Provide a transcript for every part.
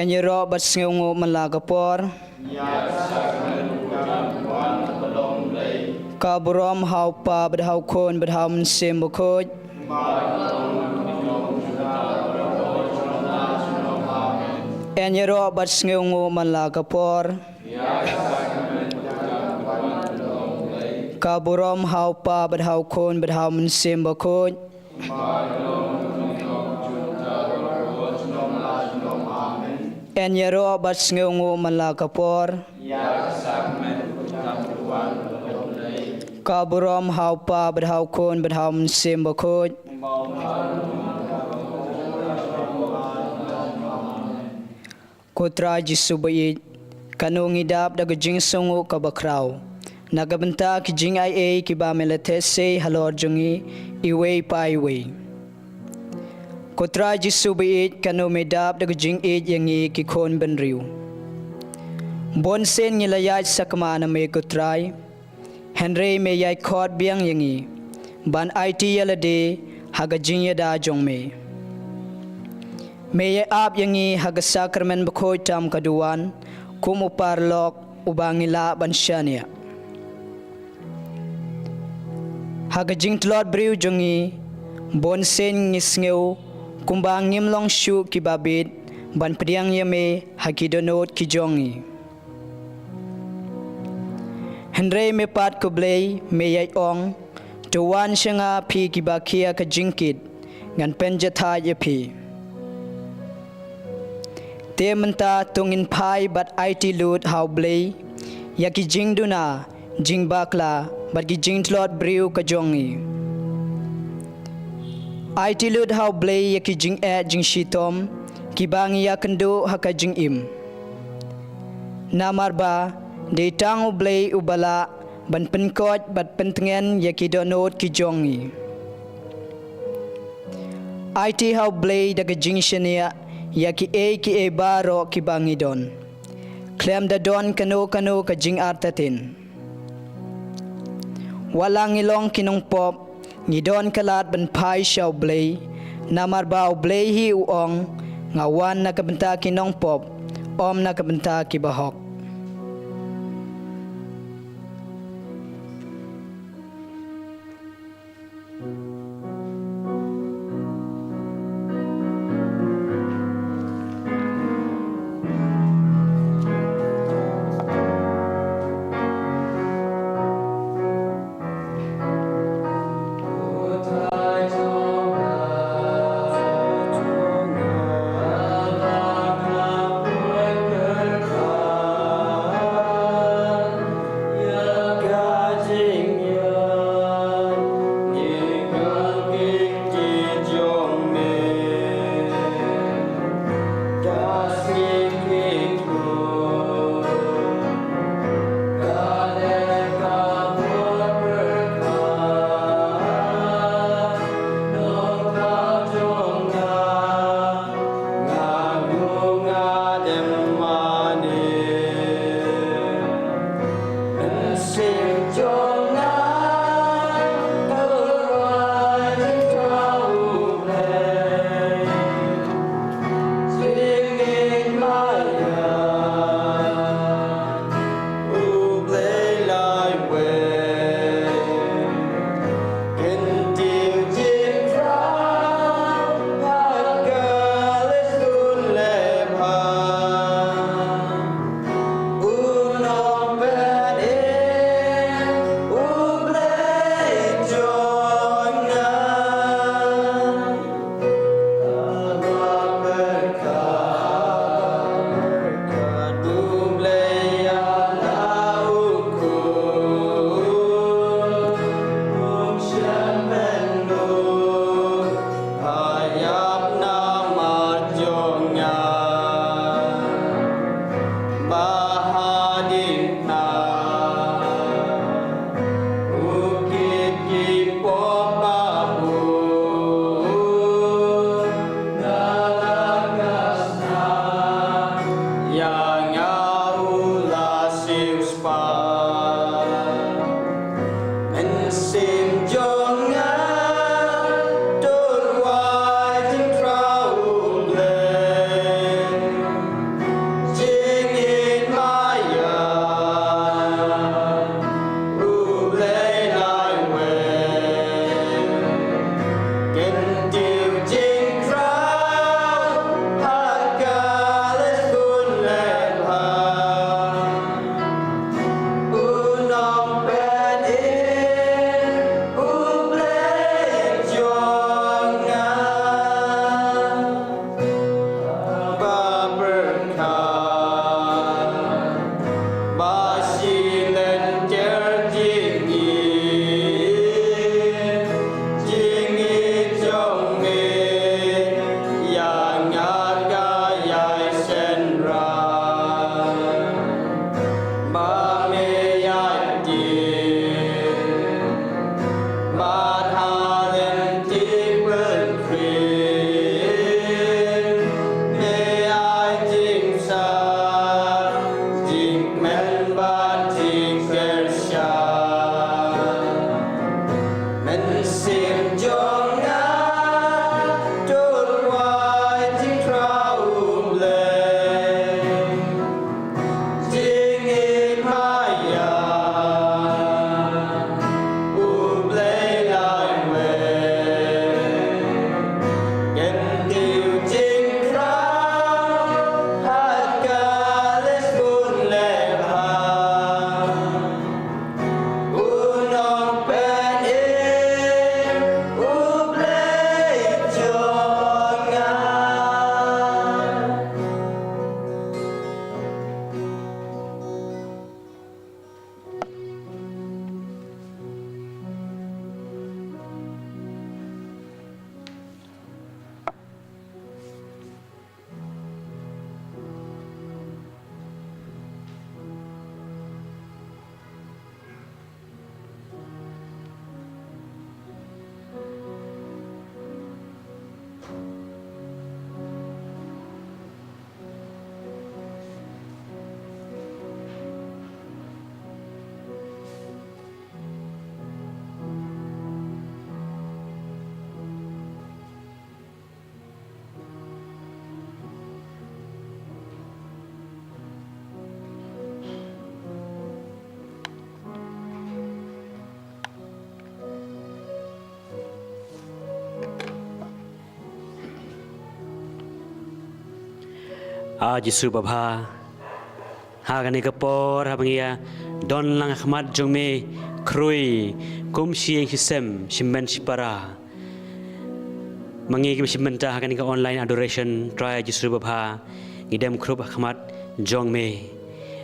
Enyero batsngu malagapor Kaburom haupa badhau kon badhau mensim bukoj Enyero batsngu malagapor Kaburom haupa badhau kon badhau mensim bukoj Enyero batsngu malagapor Kaburom haupa badhau kon badhau mensim bukoj Kutra Jisu bayi kanung idap daga jing sungu kabakrau nagabenta ki jing ai ki ba meletese halor jungi iwe pa iwe Kutra Jisu bayi kanu medap daga jing yangi ki kon benriu Bon sen ngilayat sakmana me kutrai Henry me yai khot biang yangi ban IT yalade haga jing yada jong me May ab yangi haga SACRAMENT bakhoy tam kaduan kum uparlok ubangila bansyania haga jingtlot briu jongi bonsen ngisngeu kumbang ngimlong shu kibabit ban priang yame hakidonot kijongi Henry me pat kublay me yai ong tuwan syanga pi kibakia ka jingkit งันเป็นจะทายพีเตมันตาตรงอินพายบัดไอติลูดฮาวเบลยยากิจิงดูนาจิงบากลาบัดกิจิงตลอดบริวกะจงอีไอติลูดฮาวเบลยยากิจิงจิงชีตอมกิบางยากันดูฮักจิงอิมนามาร์บาเดตังอุเบลยอุบลาบันเป็นกอดบัดเป็นเงินยากิโดโนดกิจงอีไอทีฮาวเบลยดักจิงเชเนียยาki e baro ki bangidon klem da don kano ka jing artatin walang ilong kinong pop ngidon kalat ban pai shaw blay namar baw blay hi uong ngawan na kabenta kinong pop om na kabenta ki bahok Jisu Baba Hagani Kapor Habangia Don Lang Ahmad Jongme Krui Kum Shi Hisem Shimben Shipara Mangi Shimenta Hagani online adoration Try Jisu Baba Idem Krup Ahmad Jongme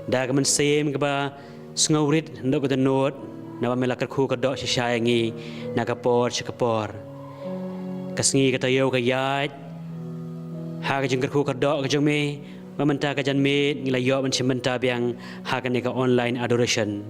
Dagaman Same Gaba Snowrit Ndok the Note Nawa Melakar Ku Kadok Shishayangi Nakapor Chikapor Kasngi Katayo Kayat Hagajing Ku Kadok Jongme Mamanta Kajan Made Nilayo and Shimenta Biang Haganika online adoration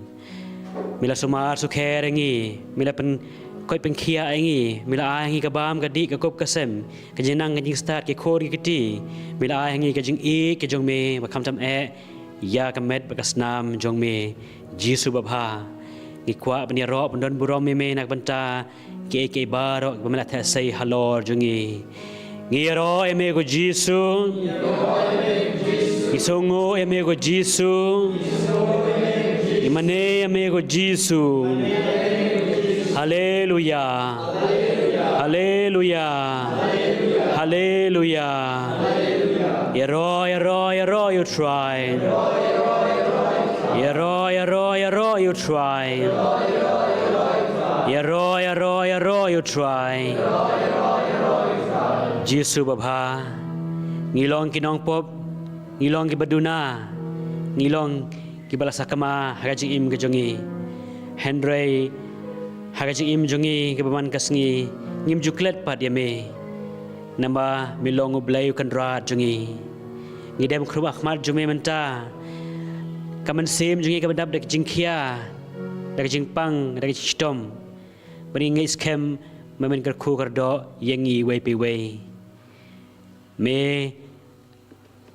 Mila Sumar Sukerangi Milapan Koipen Kia Angi Mila Ahangi Kabam Gadik Kakop Kasem Kajanang Kajing Start Kikori Kiti Mila Ahangi Kajing E Kajongme Makamtam E Ya Kamet Bakasnam Jongme Jisu Babha Nikwa Baniro Pandon Burom Meme Nakbanta Ke Barok Bamela say Halor Jungi Ngiro Emego Jisu Isongo Emego Jisu Imane Emego Jisu Hallelujah Hallelujah Hallelujah Yero you try Yero you try Yero you try Jisu Babha Ngilong Kinong Pop Ngilong Kibaduna Ngilong Kibalasakama Hagajing Im Gajongi Henry Hagajing Im Jongi Kibaman Kasngi Ngim Juklet Pat Yame Namba Milong Ublayu Kandra Jongi Ngidem Krup Ahmad Jume Menta Kaman Sim Jongi Kabadab Dak Jingkia Dak Jingpang Dak Chitom Bering Iskem Mamen Karku Kardo Yengi Wepi Way Me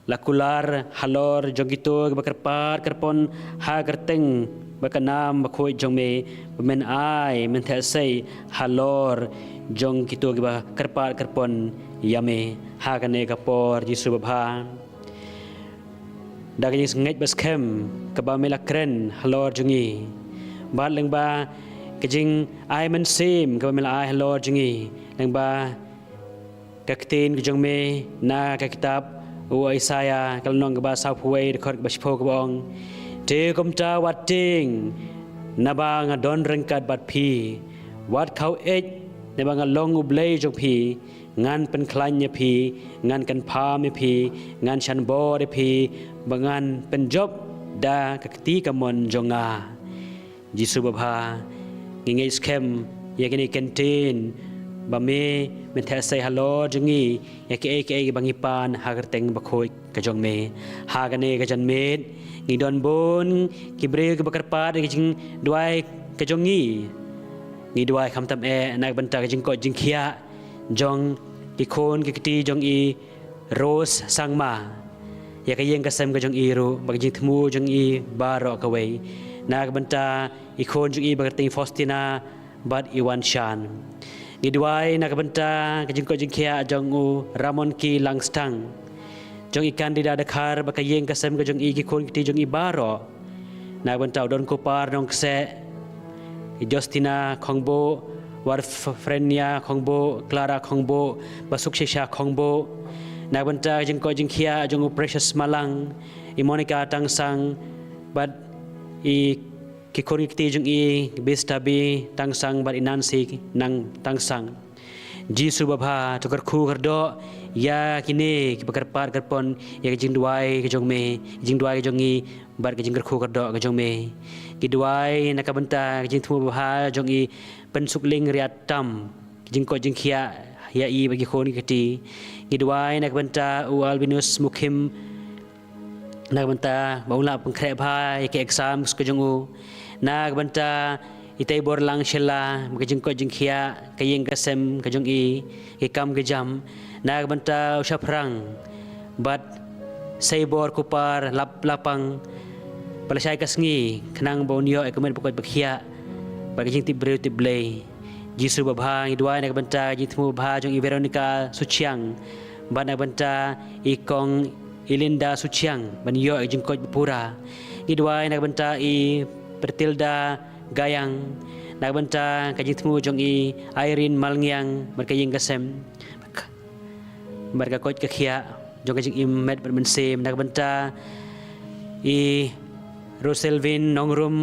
lakular halor jongito bakarpar karpon hagarteng bakanam bakoi jongme men ai men thasai halor jongito ba karpar karpon yame hagane kapor Jisu Babha daging sengej baskem kaba melakren halor jongi bal lengba kejing ai men sim kaba mel ai halor jongi lengba kaktin kejongme na ka kitab o Isaiah kalnong ba sa puway record ba sipo kabong te komta wating naba nga don rengkat bat pi wat khau ej naba nga long ublay jong pi ngan pen klanya pi ngan kan pa me pi ngan chan bo de pi bangan pen job da kakti kamon jonga Jisu Babha ngingai skem yakini kentin Bame menthasai halo jengi yake bangipan hagerteng bakoi kajongme hagane kajanmet ngidon bon kibre ke bakarpat jing duai kajongi ngi duai khamtam e nak banta jing ko jing khia jong ikon kiti jong I rose sangma yakayeng kasem kajong iru bagjing thmu jong I baro kawai nak banta ikon jong I bakarteng Faustina bad Iwan Shan Gidwai nakabenta kajingko jingkia jongu Ramon ki langstang jong ikan di dadakar bakayeng kasem ka jong igi kon kiti jong ibaro nakabenta don kopar nong kse Justina khongbo Warfrenia khongbo Clara khongbo basuk shisha khongbo nakabenta kajingko jingkia jongu Precious Malang I Monica tangsang bad I Kikori kiti jong I bistabi tangsang bar inansi nang tangsang Jisu Babha tukar khu kardo ya kini kipakarpar karpon ya jing duai ke jong me jing duai ke jong I bar ke jing khu kardo ke jong me ki duai nakabenta ke jing thu Babha jong I pensukling riat tam jing ko jing khia ya I bagi khoni kiti ki duai nakabenta u albinus mukhim nakabenta baula pengkhrep bha ke exam ke jong u nagbanta itay borlang sila magajing ko jingkhia kayeng kasem kajong I ikam kejam nagbanta usaprang bat saybor kupar lapang palasay kasngi kanang bonyo ekumen pokot bakhia bagajing tibreu tiblay Jisu Babha idwa nagbanta jitmu Babha jong I Veronica Suchiang bat nagbanta ikong Ilinda Suchiang banyo jingkot pura idwa nagbanta I Pertilda Gayang nagbanta kajitmu jong I Irene Malngiang berkayeng kasem berkakot kakhia jong ka jing i met ban sem nak banta i Roselvin nongrum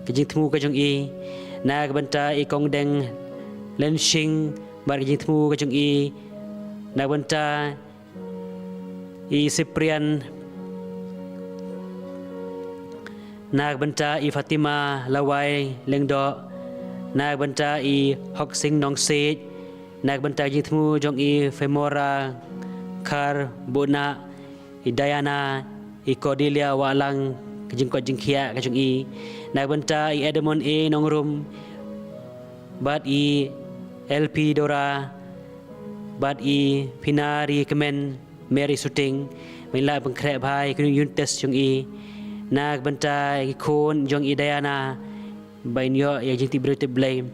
ka jing thmu ka jong i nak banta i kong deng lenshing bar ka jing thmu ka jong i nak banta i Cyprian nak banta i Fatima lawai lengdo nak banta i hok sing nong sej nak banta jing thmu jong i Femora Kar Bona i Diana i Cordelia walang kajing ko jing khia ka jong i nak banta i Edmond A nongrum bat i LP Dora bat i Pinari Kemen Mary Shooting mila pengkrep bhai kun Yuntes jong i nak banta i Khon jong i Diana bain yo ya jing ti brute blame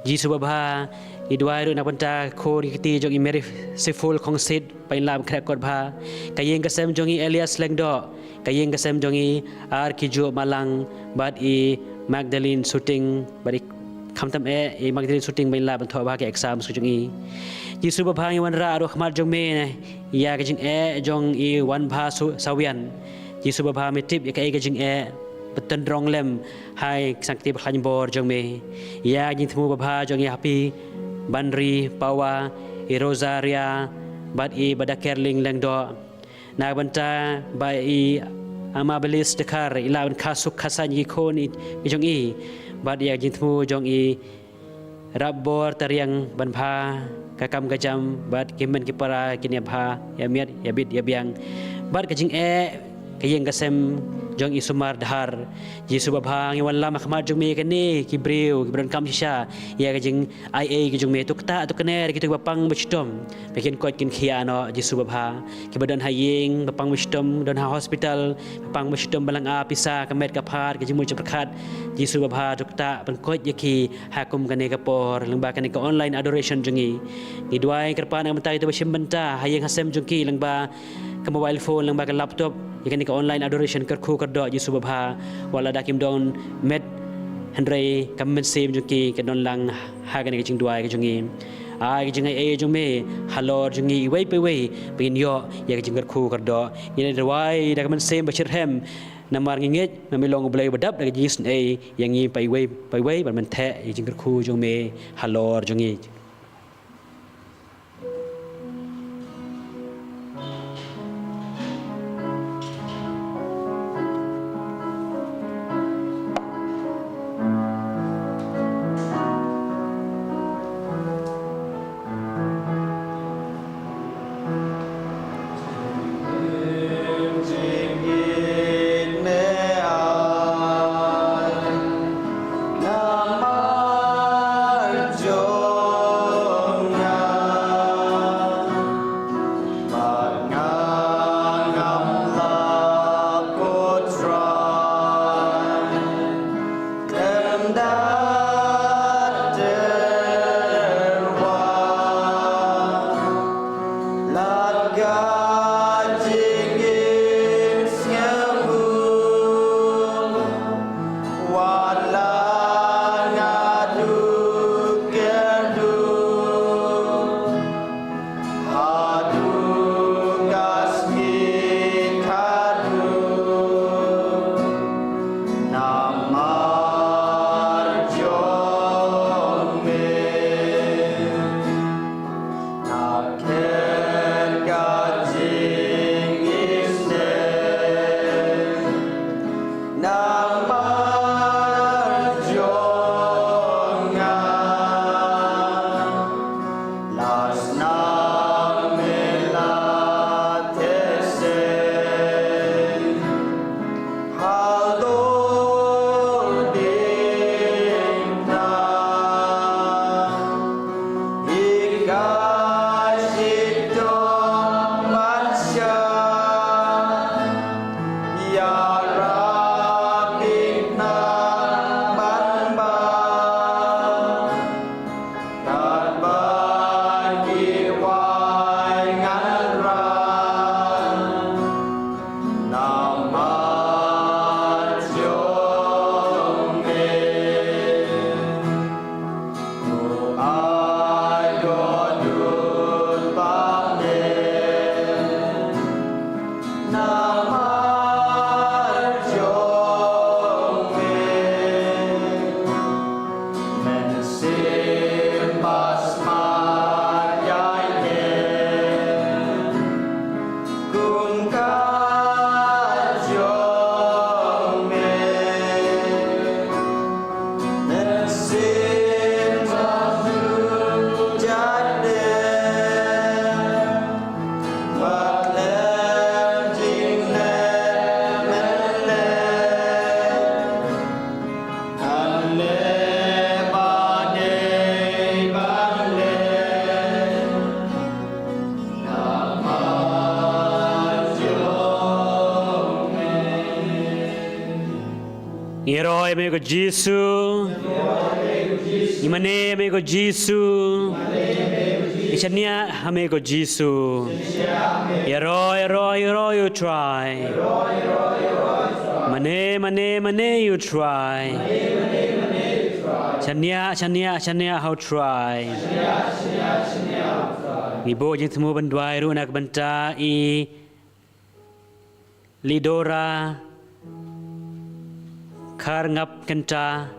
ji subha i dwai ru nak banta Khon kiti jong i Mary Seful khong sit bain la pengkrep kot bha kayeng kasem jong i Elias Lengdo kayeng kasem jong i ar kiju Malang bat i Magdalene Shooting bat i khamtam e Magdalene Shooting bain la ban tho ba ke exam su jong i ji subha i wan ra ro khmar jong me ya ka jing e jong i wan bha su sawian ji subha me tip ya ka e ka jing e beton rong lem hai sakti khan bor jong me ya jing thmu bha jong i happy Banri Pawa i Rosaria bat i Badakerling Lengdo nak banta ba i Amabilis Dekar i lawan kasuk khasan i Khon i jong i bat ya jing thmu jong i Rabbor tariang ban pha kakam gajam bat kimen kipara kinia bha ya miat ya bit ya biang bat ka jing e kayeng kasem jong i Sumar Dhar ji subha ngi wan lam khmar jong me kani ki breu ki bran kam sha ya ka jing IA ki jong me tukta to kner ki tu bapang bachtom pekin kot kin khia no ji subha ki badan hayeng bapang bachtom don ha hospital bapang bachtom balang a pisa kamet ka phar ki jimul chapkhat ji subha tukta ban kot yaki hakum kane ka por lengba kane ka online adoration jong i duai kerpan ang mentai to bashim banta hayeng hasem jong ki lengba ka mobile phone lengba ka laptop ikan ka online adoration kerku kerdo ji subha wala dakim don met handrai kam sem juki ka don lang ha ka jing duai ka jungi ai jing ai jung me halor jungi wei pe wei pin yo ya ka jing kerku kerdo ni duai da kam sem bachir hem namar ngit memilong blai badap da ji sn ai yang ni pai wei ban man the jing kerku jung me halor jungi Ngiroy me ko Jisu. Imane me ko Jisu. Ichania hame ko Jisu. Roy you try. Mane you try. Chania how try. Ibo jing temu bandwai ru nak banta I Lidora Kar ngap kenta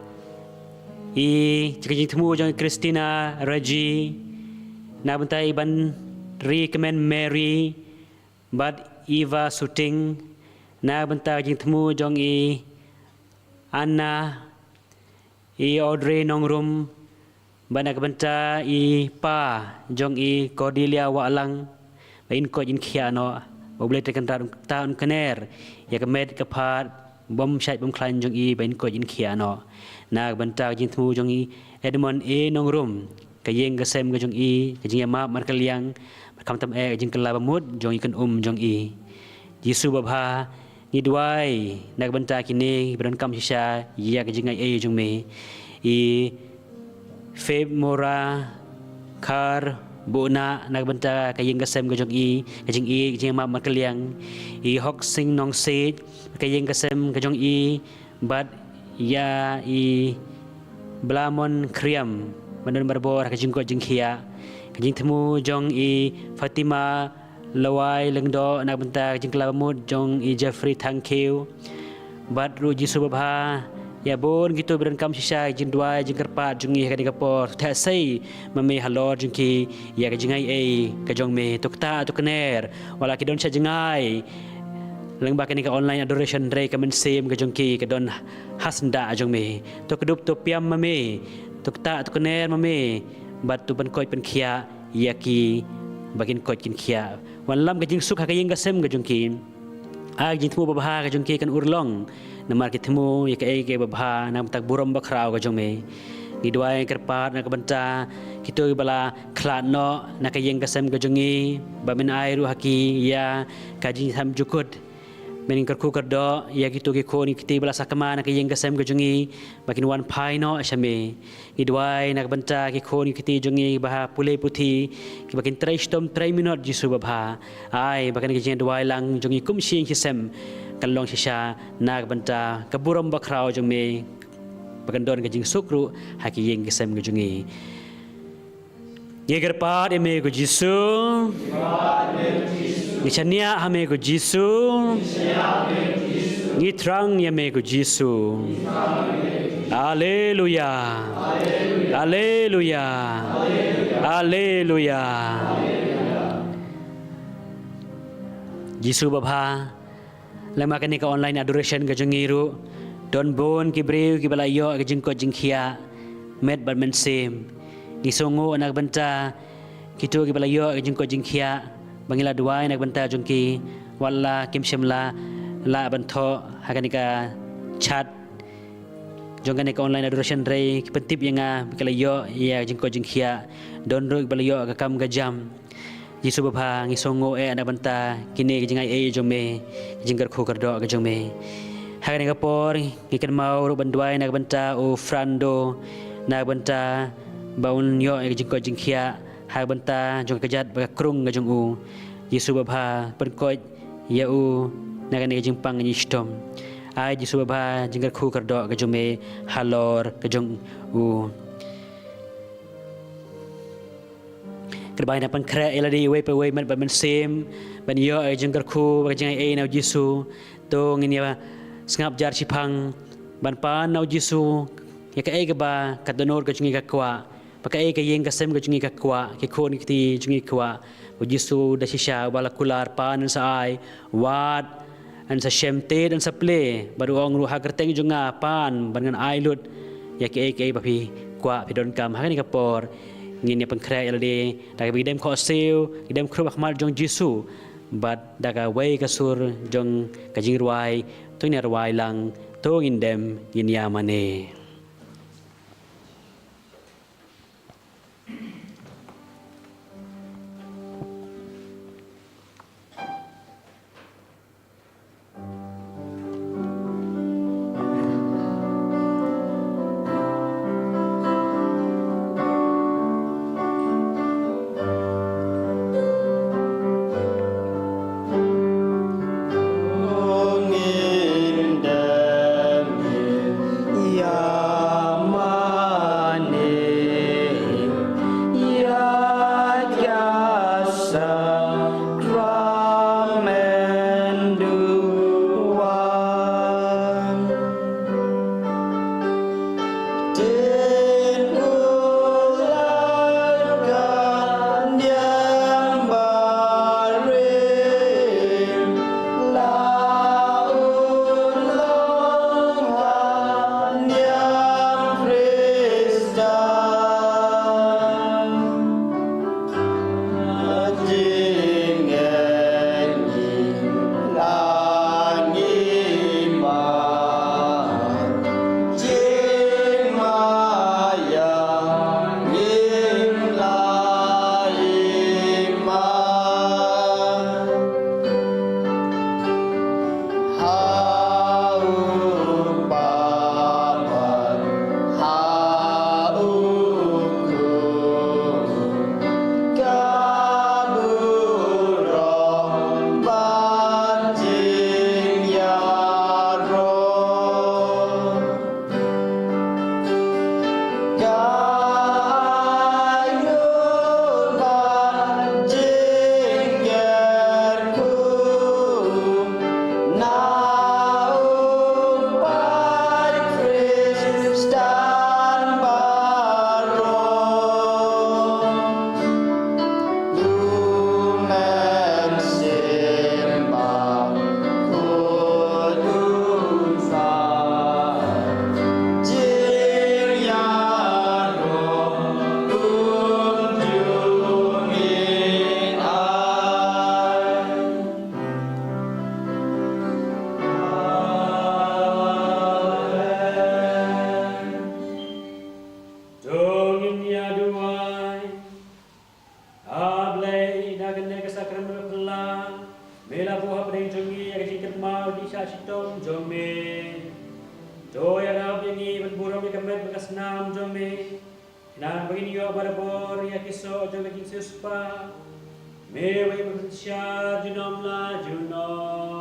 I jing temu jong Christina Raji nak banta iban recommend Mary but Eva Suting nak banta jing temu jong I Anna I Audrey Nongrum Banak banta I pa jong I Cordelia Walang bain ko jin khiano boleh tekan tahun kener ya kemet kepat bom syait bom klan jong I bain ko jin khiano nak banta jin temu jong I Edmond A Nongrum kayeng gasem ke jong I kajing ma mar kaliang kam tam jing kala bamut jong I kan jong I Yesu babha ni duai nak banta kini beran kam sisa ya kajing ai jong me I Feb Mora Kar Bona nagbanta kayeng kasem kajong I kajing ma makaliang I Hok Sing Nong Sej kayeng kasem kajong I but ya I Blamon Kriam bandon barbor kajing ko jing khia kajing temu jong I Fatima Lawai Lengdo nagbanta kajing kelabamut jong I Jeffrey Thankiu but ru Jisu babha ya bon gitu beran kam sisa jin dua jin kerpat jungi ka dikapor ta sei mame halor jingki ya ka jingai ka jong me tukta tukner wala ki don sa jingai lang ba ka online adoration re ka men sem ka jongki ka don hasnda jong me to kedup to piam mame tukta tukner mame bat tu ban koi pen khia ya ki bagin koi kin khia wan lam ka jing suk ka yeng ka sem ka jongki ag jing tu babha ka jongki kan urlong namar kitemu ya ke babha nam tak burom bakrau ka jongme ni duai kerpat nak banta kitu bala khlano nak yeng kasem ka jongi bamen airu haki ya kaji sam jukut mening kerku kerdo ya kitu ke ko ni kiti bala sakama nak yeng kasem ka jongi bakin wan pai no asame ni duai nak banta ke ko ni kiti jongi baha pule puthi ki bakin 3 minute Jisu babha ai bakan ke jeng duai lang jongi kum sing hisem kalong sisa nak banta kaburam bakrau jong me bagandon ka jing sukru haki yeng kesem ka jungi yeger pat eme ko Jisu ni chania hame ko Jisu ni trang yeme ko Jisu haleluya haleluya haleluya Jisu babha lama kini ka online adoration ka jongiru don bon ki breu ki balayo ka jingko jingkhia met bal men sem ni songo anak banta kitu ki balayo ka jingko jingkhia bangila duai anak banta jongki walla kim semla la bantho hakani ka chat jongane ka online adoration re ki pentip yanga kalayo ya jingko jingkhia don ro ki balayo ka kam ka jam Jisu babha ngi songo anak banta kini jingai jome jinggar khu kardo ka jome hagani ka por ngi kan mau ro banduai nak banta o frando nak banta baun yo jingko jingkhia hag banta jong kajat ba krung ka jong u Jisu babha perkoj ya u nagani jingpang ni stom ai Jisu babha jinggar khu kardo ka jome halor ka jong u kerbain apan kre eladi we pe we met ban sem ban yo jengker khu ba jeng ai na Jisu to ngini ba ngap jar chipang ban pan na Jisu ya ka ai ka ba ka donor ka jungi ka kwa pa ka ai ka yeng ka sem ka jungi ka kwa ke khon ki jungi kwa Jisu da shisha bala kular pan sa ai wat an sa shemte dan sa ple baru ong ru hagerteng junga pan ban ngan ai lut ya ke ai ba pi kwa pi don kam ha ni ka por ngin ya pengkrai elade daga bidem ko seu idem kru bakmal jong Jisu but daga wei kasur jong kajing ruai to ni ruai lang to indem yin yamane akan ke sakramen Allah. Mela buah pedeng jongi akan jingkat mau di syashitong jome. Joy arab yangi berburung di kemet bekas nam jome. Nan begini yo barbor ya kiso jongi jing suspa. Me wai bersyar junom la junom.